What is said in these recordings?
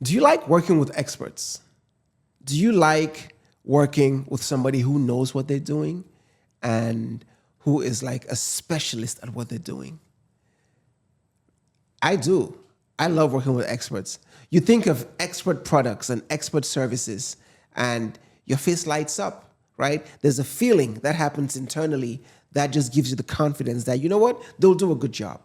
Do you like working with experts? Do you like working with somebody who knows what they're doing and who is like a specialist at what they're doing? I do. I love working with experts. You think of expert products and expert services, and your face lights up, right? There's a feeling that happens internally that just gives you the confidence that, you know what, they'll do a good job.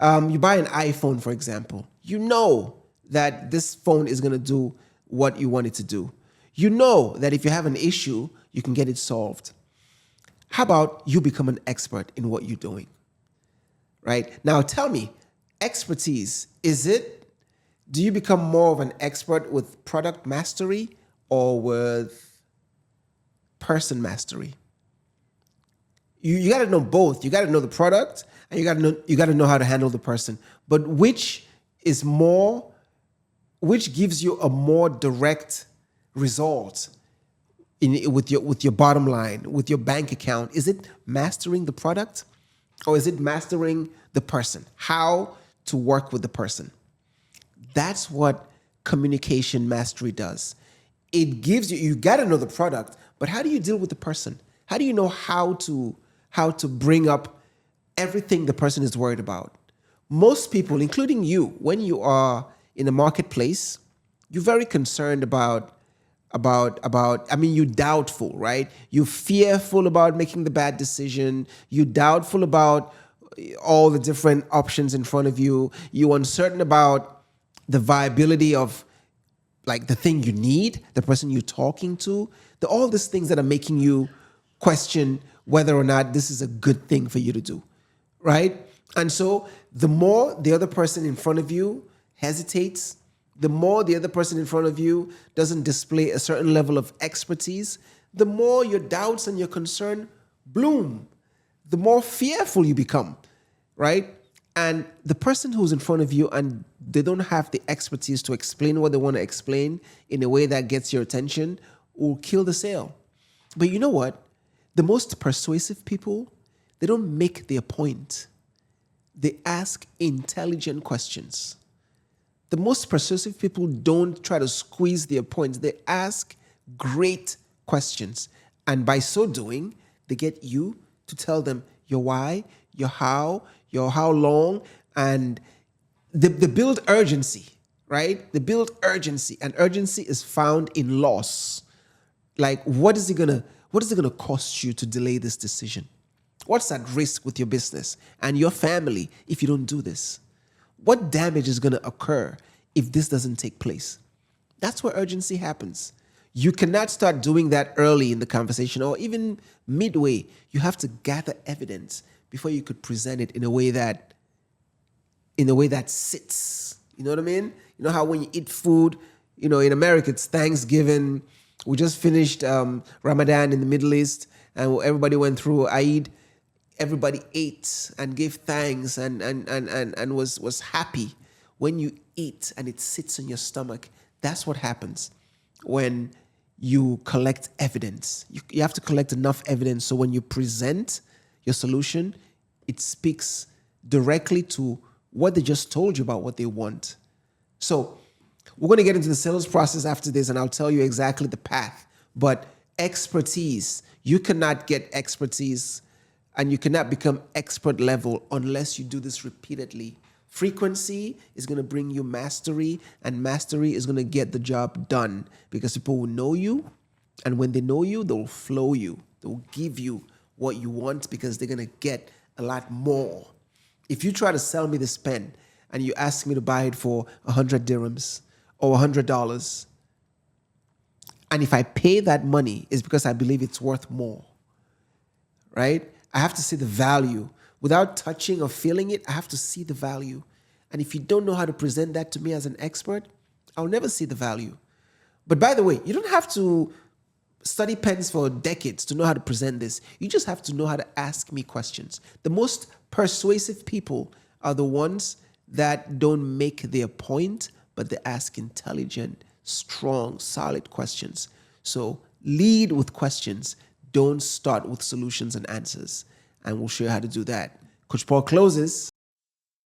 You buy an iPhone, for example. You know that this phone is going to do what you want it to do. You know that if you have an issue, you can get it solved. How about you become an expert in what you're doing? Right? Now tell me, expertise, do you become more of an expert with product mastery or with person mastery? You got to know both. You got to know the product and you got to know how to handle the person. But which gives you a more direct result with your bottom line, with your bank account? Is it mastering the product or is it mastering the person? How to work with the person? That's what communication mastery does. It gives you got to know the product, but how do you deal with the person? How do you know how to bring up everything the person is worried about? Most people, including you, when you are in a marketplace, you're very concerned about you're doubtful, right? You're fearful about making the bad decision. You're doubtful about all the different options in front of you. You're uncertain about the viability of like the thing you need, the person you're talking to, all these things that are making you question whether or not this is a good thing for you to do, right? And so the more the other person in front of you hesitates, the more the other person in front of you doesn't display a certain level of expertise, the more your doubts and your concern bloom, the more fearful you become, right? And the person who's in front of you and they don't have the expertise to explain what they want to explain in a way that gets your attention will kill the sale. But you know what? The most persuasive people, they don't make their point. They ask intelligent questions. The most persuasive people don't try to squeeze their points. They ask great questions. And by so doing, they get you to tell them your why, your how long, and they build urgency, right? They build urgency, and urgency is found in loss. Like, what is it gonna cost you to delay this decision? What's at risk with your business and your family if you don't do this? What damage is going to occur if this doesn't take place? That's where urgency happens. You cannot start doing that early in the conversation or even midway. You have to gather evidence before you could present it in a way that sits. You know what I mean? You know how when you eat food, in America it's Thanksgiving. We just finished Ramadan in the Middle East, and everybody went through Eid. Everybody ate and gave thanks and was happy. When you eat and it sits in your stomach, that's what happens when you collect evidence. You have to collect enough evidence so when you present your solution, it speaks directly to what they just told you about what they want. So we're going to get into the sales process after this, and I'll tell you exactly the path. But expertise, you cannot get expertise and you cannot become expert level unless you do this repeatedly. Frequency is going to bring you mastery, and mastery is going to get the job done because people will know you, and when they know you, they'll flow you. They'll give you what you want because they're going to get a lot more. If you try to sell me this pen and you ask me to buy it for 100 dirhams or $100, and if I pay that money, it's because I believe it's worth more, right? I have to see the value. Without touching or feeling it, I have to see the value. And if you don't know how to present that to me as an expert, I'll never see the value. But by the way, you don't have to study pens for decades to know how to present this. You just have to know how to ask me questions. The most persuasive people are the ones that don't make their point, but they ask intelligent, strong, solid questions. So lead with questions. Don't start with solutions and answers. And we'll show you how to do that. Coach Paul closes.